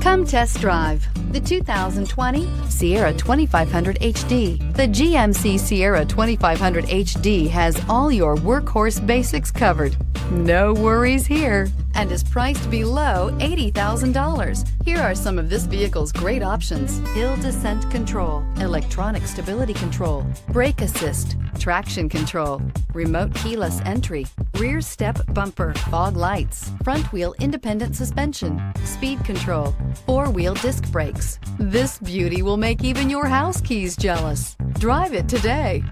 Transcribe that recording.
Come test drive the 2020 Sierra 2500 HD. The GMC Sierra 2500 HD has all your workhorse basics covered. No worries here, and is priced below $80,000. Here are some of this vehicle's great options: hill descent control, electronic stability control, brake assist, traction control, remote keyless entry, rear step bumper, fog lights, front wheel independent suspension, speed control, four-wheel disc brakes. This beauty will make even your house keys jealous. Drive it today.